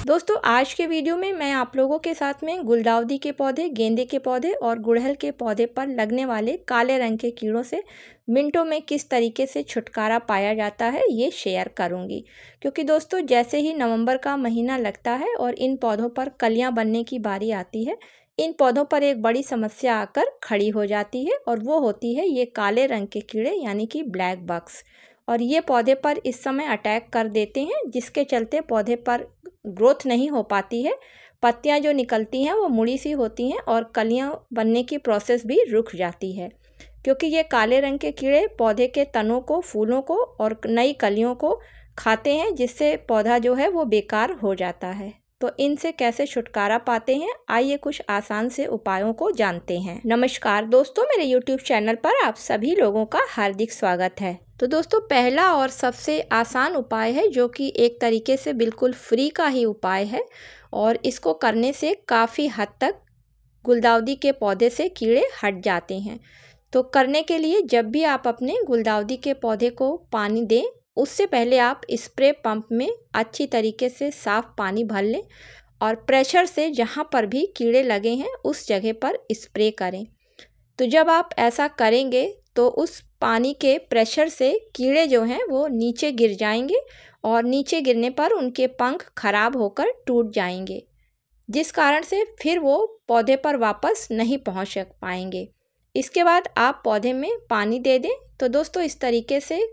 दोस्तों आज के वीडियो में मैं आप लोगों के साथ में गुलदाउदी के पौधे, गेंदे के पौधे और गुड़हल के पौधे पर लगने वाले काले रंग के कीड़ों से मिनटों में किस तरीके से छुटकारा पाया जाता है ये शेयर करूंगी। क्योंकि दोस्तों जैसे ही नवंबर का महीना लगता है और इन पौधों पर कलियां बनने की बारी आती है, इन पौधों पर एक बड़ी समस्या आकर खड़ी हो जाती है और वो होती है ये काले रंग के कीड़े यानी कि ब्लैक बग्स। और ये पौधे पर इस समय अटैक कर देते हैं, जिसके चलते पौधे पर ग्रोथ नहीं हो पाती है। पत्तियां जो निकलती हैं वो मुड़ी सी होती हैं और कलियां बनने की प्रोसेस भी रुक जाती है, क्योंकि ये काले रंग के कीड़े पौधे के तनों को, फूलों को और नई कलियों को खाते हैं, जिससे पौधा जो है वो बेकार हो जाता है। तो इनसे कैसे छुटकारा पाते हैं, आइए कुछ आसान से उपायों को जानते हैं। नमस्कार दोस्तों, मेरे YouTube चैनल पर आप सभी लोगों का हार्दिक स्वागत है। तो दोस्तों पहला और सबसे आसान उपाय है, जो कि एक तरीके से बिल्कुल फ्री का ही उपाय है और इसको करने से काफ़ी हद तक गुलदाउदी के पौधे से कीड़े हट जाते हैं। तो करने के लिए जब भी आप अपने गुलदाउदी के पौधे को पानी दें, उससे पहले आप स्प्रे पंप में अच्छी तरीके से साफ़ पानी भर लें और प्रेशर से जहाँ पर भी कीड़े लगे हैं उस जगह पर स्प्रे करें। तो जब आप ऐसा करेंगे तो उस पानी के प्रेशर से कीड़े जो हैं वो नीचे गिर जाएंगे और नीचे गिरने पर उनके पंख खराब होकर टूट जाएंगे, जिस कारण से फिर वो पौधे पर वापस नहीं पहुंच पाएंगे। इसके बाद आप पौधे में पानी दे दें। तो दोस्तों इस तरीके से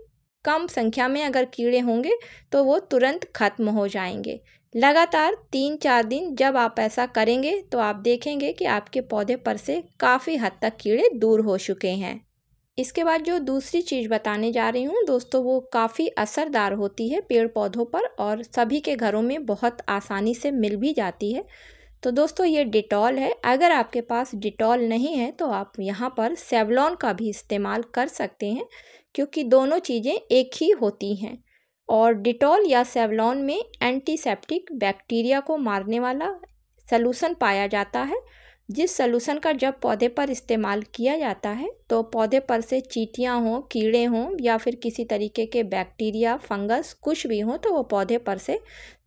कम संख्या में अगर कीड़े होंगे तो वो तुरंत खत्म हो जाएंगे। लगातार 3-4 दिन जब आप ऐसा करेंगे तो आप देखेंगे कि आपके पौधे पर से काफ़ी हद तक कीड़े दूर हो चुके हैं। इसके बाद जो दूसरी चीज़ बताने जा रही हूँ दोस्तों, वो काफ़ी असरदार होती है पेड़ पौधों पर और सभी के घरों में बहुत आसानी से मिल भी जाती है। तो दोस्तों ये डिटॉल है। अगर आपके पास डिटॉल नहीं है तो आप यहाँ पर सेवलॉन का भी इस्तेमाल कर सकते हैं, क्योंकि दोनों चीज़ें एक ही होती हैं। और डिटॉल या सेवलॉन में एंटीसेप्टिक बैक्टीरिया को मारने वाला सलूशन पाया जाता है, जिस सलूशन का जब पौधे पर इस्तेमाल किया जाता है तो पौधे पर से चींटियाँ हों, कीड़े हों या फिर किसी तरीके के बैक्टीरिया, फंगस कुछ भी हो तो वो पौधे पर से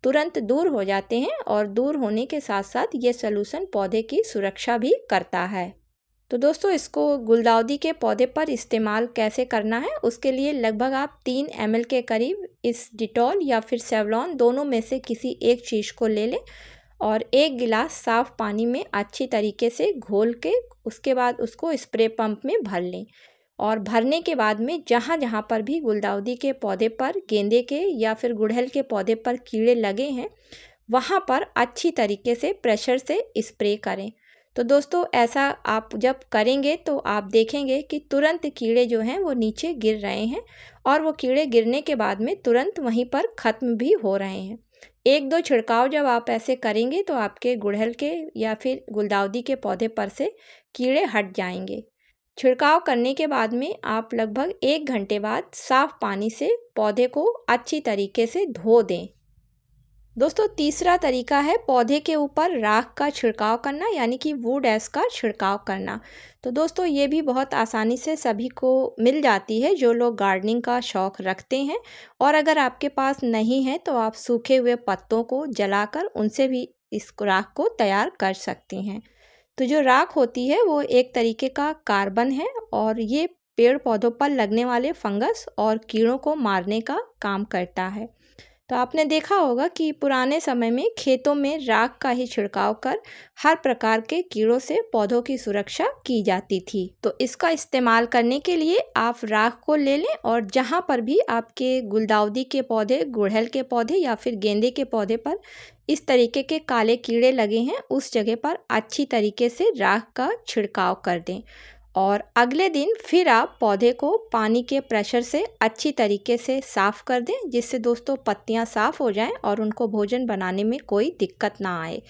तुरंत दूर हो जाते हैं। और दूर होने के साथ साथ ये सलूशन पौधे की सुरक्षा भी करता है। तो दोस्तों इसको गुलदाउदी के पौधे पर इस्तेमाल कैसे करना है, उसके लिए लगभग आप 3 ml के करीब इस डिटॉल या फिर सेवलॉन दोनों में से किसी एक चीज़ को ले लें और 1 गिलास साफ़ पानी में अच्छी तरीके से घोल के उसके बाद उसको स्प्रे पंप में भर लें। और भरने के बाद में जहाँ जहाँ पर भी गुलदाउदी के पौधे पर, गेंदे के या फिर गुड़हल के पौधे पर कीड़े लगे हैं, वहाँ पर अच्छी तरीके से प्रेशर से स्प्रे करें। तो दोस्तों ऐसा आप जब करेंगे तो आप देखेंगे कि तुरंत कीड़े जो हैं वो नीचे गिर रहे हैं और वो कीड़े गिरने के बाद में तुरंत वहीं पर ख़त्म भी हो रहे हैं। 1-2 छिड़काव जब आप ऐसे करेंगे तो आपके गुड़हल के या फिर गुलदाउदी के पौधे पर से कीड़े हट जाएंगे। छिड़काव करने के बाद में आप लगभग 1 घंटे बाद साफ़ पानी से पौधे को अच्छी तरीके से धो दें। दोस्तों तीसरा तरीका है पौधे के ऊपर राख का छिड़काव करना, यानी कि वुड ऐश का छिड़काव करना। तो दोस्तों ये भी बहुत आसानी से सभी को मिल जाती है जो लोग गार्डनिंग का शौक़ रखते हैं। और अगर आपके पास नहीं है तो आप सूखे हुए पत्तों को जलाकर उनसे भी इस राख को तैयार कर सकते हैं। तो जो राख होती है वो एक तरीके का कार्बन है और ये पेड़ पौधों पर लगने वाले फंगस और कीड़ों को मारने का काम करता है। तो आपने देखा होगा कि पुराने समय में खेतों में राख का ही छिड़काव कर हर प्रकार के कीड़ों से पौधों की सुरक्षा की जाती थी। तो इसका इस्तेमाल करने के लिए आप राख को ले लें और जहाँ पर भी आपके गुलदाउदी के पौधे, गुड़हल के पौधे या फिर गेंदे के पौधे पर इस तरीके के काले कीड़े लगे हैं, उस जगह पर अच्छी तरीके से राख का छिड़काव कर दें। और अगले दिन फिर आप पौधे को पानी के प्रेशर से अच्छी तरीके से साफ़ कर दें, जिससे दोस्तों पत्तियां साफ़ हो जाएं और उनको भोजन बनाने में कोई दिक्कत ना आए।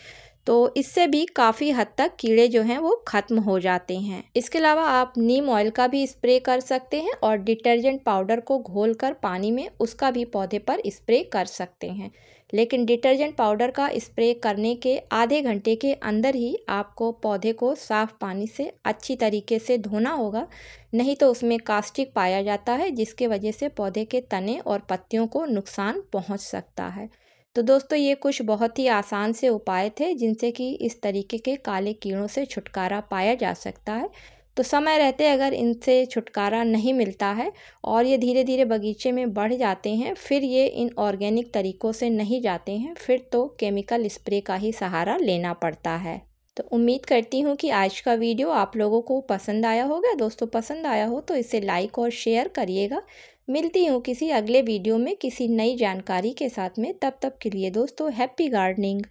तो इससे भी काफ़ी हद तक कीड़े जो हैं वो ख़त्म हो जाते हैं। इसके अलावा आप नीम ऑयल का भी स्प्रे कर सकते हैं और डिटर्जेंट पाउडर को घोलकर पानी में उसका भी पौधे पर स्प्रे कर सकते हैं। लेकिन डिटर्जेंट पाउडर का स्प्रे करने के आधे घंटे के अंदर ही आपको पौधे को साफ़ पानी से अच्छी तरीके से धोना होगा, नहीं तो उसमें कास्टिक पाया जाता है, जिसके वजह से पौधे के तने और पत्तियों को नुकसान पहुंच सकता है। तो दोस्तों ये कुछ बहुत ही आसान से उपाय थे जिनसे कि इस तरीके के काले कीड़ों से छुटकारा पाया जा सकता है। तो समय रहते अगर इनसे छुटकारा नहीं मिलता है और ये धीरे धीरे बगीचे में बढ़ जाते हैं, फिर ये इन ऑर्गेनिक तरीक़ों से नहीं जाते हैं, फिर तो केमिकल स्प्रे का ही सहारा लेना पड़ता है। तो उम्मीद करती हूँ कि आज का वीडियो आप लोगों को पसंद आया होगा। दोस्तों पसंद आया हो तो इसे लाइक और शेयर करिएगा। मिलती हूँ किसी अगले वीडियो में किसी नई जानकारी के साथ में। तब तक के लिए दोस्तों हैप्पी गार्डनिंग।